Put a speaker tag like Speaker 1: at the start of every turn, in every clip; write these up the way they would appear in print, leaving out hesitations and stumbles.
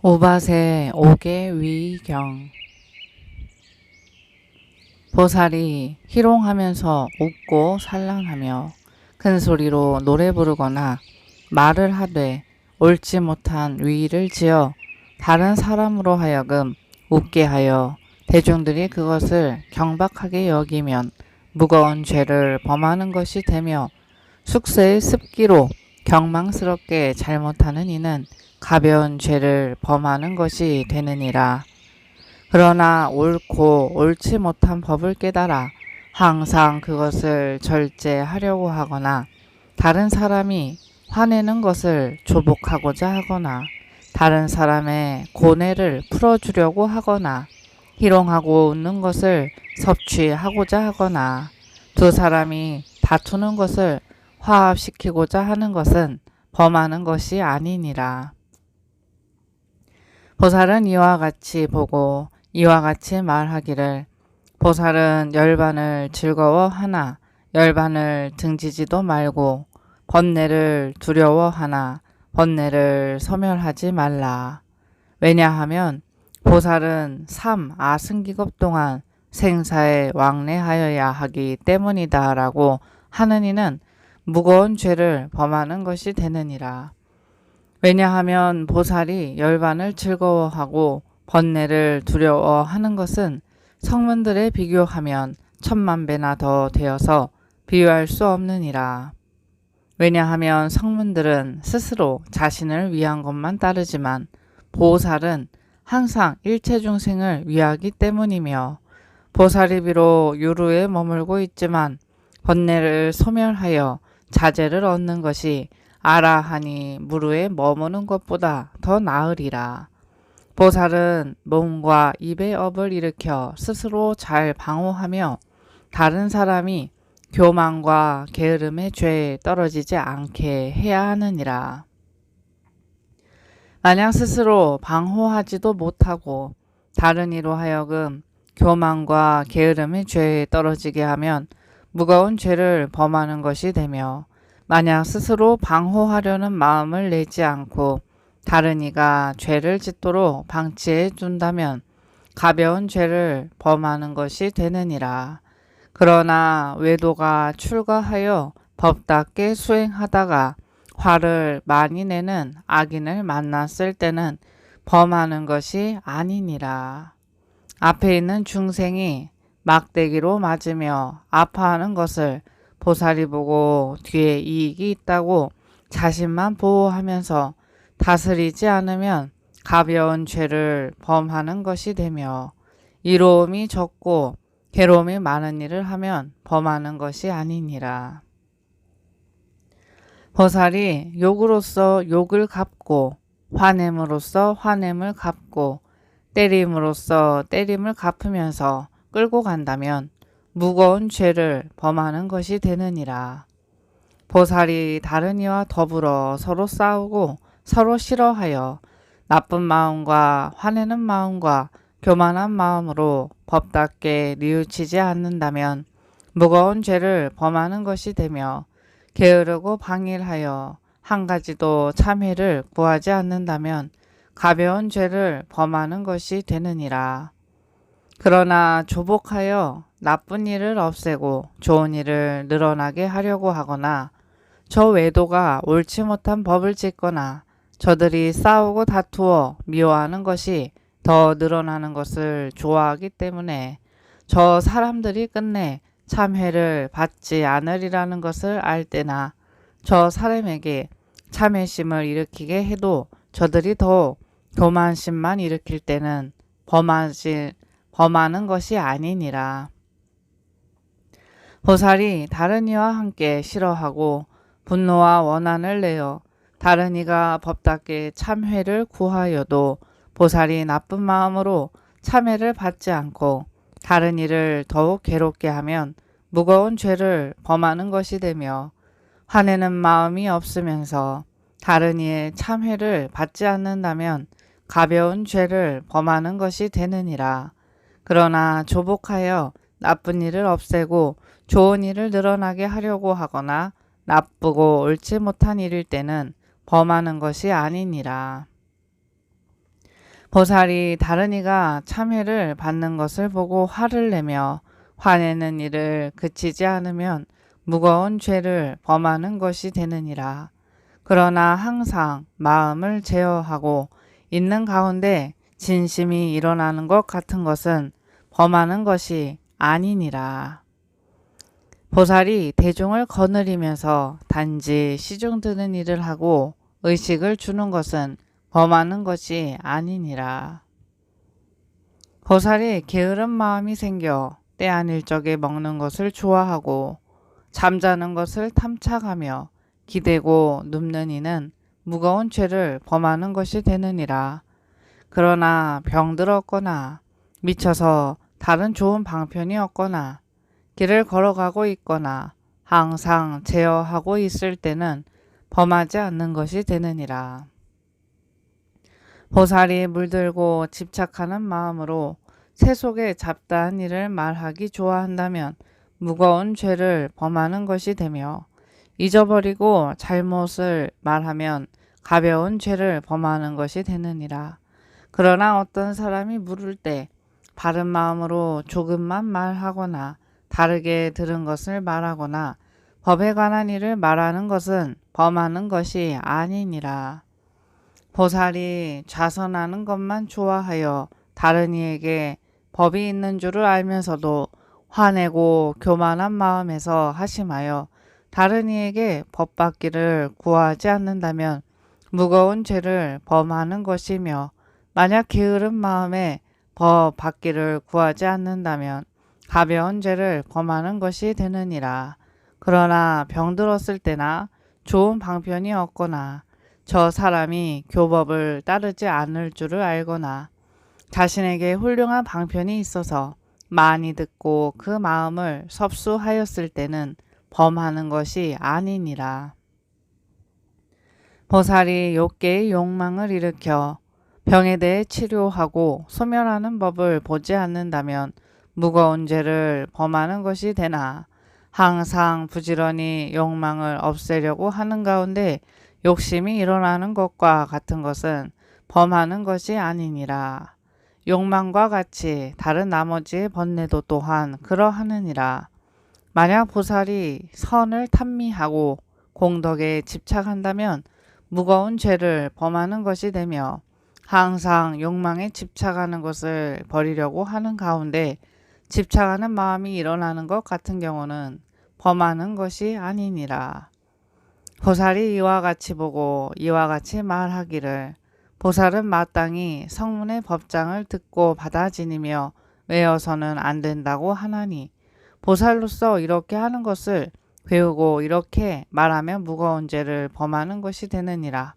Speaker 1: 오밭의 옥외위경. 보살이 희롱하면서 웃고 산란하며 큰 소리로 노래 부르거나 말을 하되 옳지 못한 위를 지어 다른 사람으로 하여금 웃게 하여 대중들이 그것을 경박하게 여기면 무거운 죄를 범하는 것이 되며, 숙세의 습기로 경망스럽게 잘못하는 이는 가벼운 죄를 범하는 것이 되느니라. 그러나 옳고 옳지 못한 법을 깨달아 항상 그것을 절제하려고 하거나, 다른 사람이 화내는 것을 조복하고자 하거나, 다른 사람의 고뇌를 풀어주려고 하거나, 희롱하고 웃는 것을 섭취하고자 하거나, 두 사람이 다투는 것을 화합시키고자 하는 것은 범하는 것이 아니니라. 보살은 이와 같이 보고 이와 같이 말하기를, 보살은 열반을 즐거워하나 열반을 등지지도 말고, 번뇌를 두려워하나 번뇌를 소멸하지 말라. 왜냐하면 보살은 아승기급 동안 생사에 왕래하여야 하기 때문이다 라고 하는 이는 무거운 죄를 범하는 것이 되느니라. 왜냐하면 보살이 열반을 즐거워하고 번뇌를 두려워하는 것은 성문들에 비교하면 천만 배나 더 되어서 비유할 수 없느니라. 왜냐하면 성문들은 스스로 자신을 위한 것만 따르지만 보살은 항상 일체 중생을 위하기 때문이며, 보살이 비록 유루에 머물고 있지만 번뇌를 소멸하여 자제를 얻는 것이 아라하니 무루에 머무는 것보다 더 나으리라. 보살은 몸과 입의 업을 일으켜 스스로 잘 방어하며 다른 사람이 교만과 게으름의 죄에 떨어지지 않게 해야 하느니라. 만약 스스로 방호하지도 못하고 다른 이로 하여금 교만과 게으름의 죄에 떨어지게 하면 무거운 죄를 범하는 것이 되며, 만약 스스로 방호하려는 마음을 내지 않고 다른 이가 죄를 짓도록 방치해 준다면 가벼운 죄를 범하는 것이 되느니라. 그러나 외도가 출가하여 법답게 수행하다가 화를 많이 내는 악인을 만났을 때는 범하는 것이 아니니라. 앞에 있는 중생이 막대기로 맞으며 아파하는 것을 보살이 보고 뒤에 이익이 있다고 자신만 보호하면서 다스리지 않으면 가벼운 죄를 범하는 것이 되며, 이로움이 적고 괴로움이 많은 일을 하면 범하는 것이 아니니라. 보살이 욕으로써 욕을 갚고 화냄으로써 화냄을 갚고 때림으로써 때림을 갚으면서 끌고 간다면 무거운 죄를 범하는 것이 되느니라. 보살이 다른 이와 더불어 서로 싸우고 서로 싫어하여 나쁜 마음과 화내는 마음과 교만한 마음으로 법답게 뉘우치지 않는다면 무거운 죄를 범하는 것이 되며, 게으르고 방일하여 한 가지도 참회를 구하지 않는다면 가벼운 죄를 범하는 것이 되느니라. 그러나 조복하여 나쁜 일을 없애고 좋은 일을 늘어나게 하려고 하거나, 저 외도가 옳지 못한 법을 짓거나 저들이 싸우고 다투어 미워하는 것이 더 늘어나는 것을 좋아하기 때문에 저 사람들이 끝내 참회를 받지 않으리라는 것을 알 때나, 저 사람에게 참회심을 일으키게 해도 저들이 더 교만심만 일으킬 때는 범하는 것이 아니니라. 보살이 다른 이와 함께 싫어하고 분노와 원한을 내어 다른 이가 법답게 참회를 구하여도 보살이 나쁜 마음으로 참회를 받지 않고 다른 이를 더욱 괴롭게 하면 무거운 죄를 범하는 것이 되며, 화내는 마음이 없으면서 다른 이의 참회를 받지 않는다면 가벼운 죄를 범하는 것이 되느니라. 그러나 조복하여 나쁜 일을 없애고 좋은 일을 늘어나게 하려고 하거나 나쁘고 옳지 못한 일일 때는 범하는 것이 아니니라. 보살이 다른 이가 참회를 받는 것을 보고 화를 내며 화내는 일을 그치지 않으면 무거운 죄를 범하는 것이 되느니라. 그러나 항상 마음을 제어하고 있는 가운데 진심이 일어나는 것 같은 것은 범하는 것이 아니니라. 보살이 대중을 거느리면서 단지 시중 드는 일을 하고 의식을 주는 것은 범하는 것이 아니니라. 보살이 게으른 마음이 생겨 때 아닐 적에 먹는 것을 좋아하고 잠자는 것을 탐착하며 기대고 눕는 이는 무거운 죄를 범하는 것이 되느니라. 그러나 병들었거나 미쳐서 다른 좋은 방편이 없거나 길을 걸어가고 있거나 항상 제어하고 있을 때는 범하지 않는 것이 되느니라. 보살이 물들고 집착하는 마음으로 세속의 잡다한 일을 말하기 좋아한다면 무거운 죄를 범하는 것이 되며 잊어버리고 잘못을 말하면 가벼운 죄를 범하는 것이 되느니라. 그러나 어떤 사람이 물을 때 바른 마음으로 조금만 말하거나 다르게 들은 것을 말하거나 법에 관한 일을 말하는 것은 범하는 것이 아니니라. 보살이 좌선하는 것만 좋아하여 다른 이에게 법이 있는 줄을 알면서도 화내고 교만한 마음에서 하심하여 다른 이에게 법 받기를 구하지 않는다면 무거운 죄를 범하는 것이며, 만약 게으른 마음에 법 받기를 구하지 않는다면 가벼운 죄를 범하는 것이 되느니라. 그러나 병들었을 때나 좋은 방편이 없거나 저 사람이 교법을 따르지 않을 줄을 알거나 자신에게 훌륭한 방편이 있어서 많이 듣고 그 마음을 섭수하였을 때는 범하는 것이 아니니라. 보살이 욕계의 욕망을 일으켜 병에 대해 치료하고 소멸하는 법을 보지 않는다면 무거운 죄를 범하는 것이 되나, 항상 부지런히 욕망을 없애려고 하는 가운데 욕심이 일어나는 것과 같은 것은 범하는 것이 아니니라. 욕망과 같이 다른 나머지의 번뇌도 또한 그러하느니라. 만약 보살이 선을 탐미하고 공덕에 집착한다면 무거운 죄를 범하는 것이 되며, 항상 욕망에 집착하는 것을 버리려고 하는 가운데 집착하는 마음이 일어나는 것 같은 경우는 범하는 것이 아니니라. 보살이 이와 같이 보고 이와 같이 말하기를, 보살은 마땅히 성문의 법장을 듣고 받아 지니며 외워서는 안 된다고 하나니, 보살로서 이렇게 하는 것을 배우고 이렇게 말하면 무거운 죄를 범하는 것이 되느니라.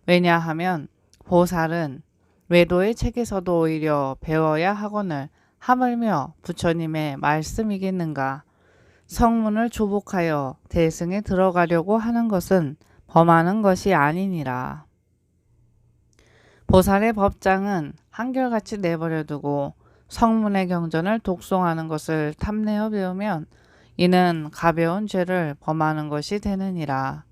Speaker 1: 왜냐하면 보살은 외도의 책에서도 오히려 배워야 하거늘 하물며 부처님의 말씀이겠는가. 성문을 조복하여 대승에 들어가려고 하는 것은 범하는 것이 아니니라. 보살의 법장은 한결같이 내버려 두고 성문의 경전을 독송하는 것을 탐내어 배우면 이는 가벼운 죄를 범하는 것이 되느니라.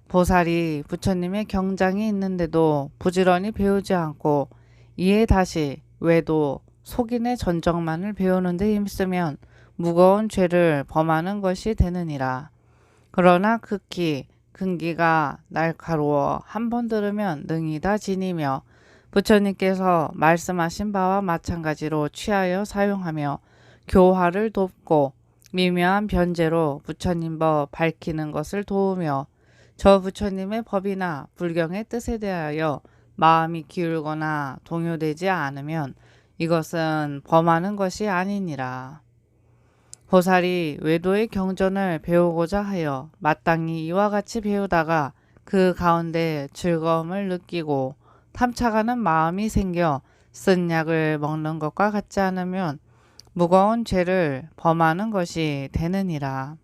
Speaker 1: 보살이 부처님의 경장이 있는데도 부지런히 배우지 않고 이에 다시 외도 속인의 전정만을 배우는 데 힘쓰면 무거운 죄를 범하는 것이 되느니라. 그러나 극히 근기가 날카로워 한 번 들으면 능히 다 지니며 부처님께서 말씀하신 바와 마찬가지로 취하여 사용하며 교화를 돕고 미묘한 변제로 부처님 법 밝히는 것을 도우며 저 부처님의 법이나 불경의 뜻에 대하여 마음이 기울거나 동요되지 않으면 이것은 범하는 것이 아니니라. 보살이 외도의 경전을 배우고자 하여 마땅히 이와 같이 배우다가 그 가운데 즐거움을 느끼고 탐착하는 마음이 생겨 쓴 약을 먹는 것과 같지 않으면 무거운 죄를 범하는 것이 되느니라.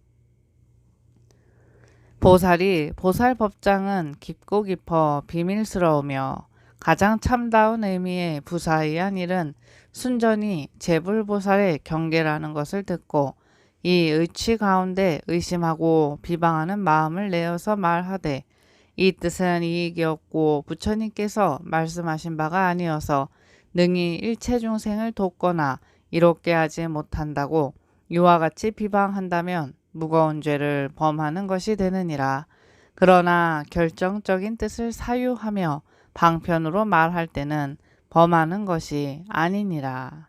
Speaker 1: 보살이 보살법장은 깊고 깊어 비밀스러우며 가장 참다운 의미의 부사의한 일은 순전히 제불보살의 경계라는 것을 듣고 이 의취 가운데 의심하고 비방하는 마음을 내어서 말하되, 이 뜻은 이익이 없고 부처님께서 말씀하신 바가 아니어서 능히 일체 중생을 돕거나 이롭게 하지 못한다고 이와 같이 비방한다면 무거운 죄를 범하는 것이 되느니라. 그러나 결정적인 뜻을 사유하며 방편으로 말할 때는 범하는 것이 아니니라.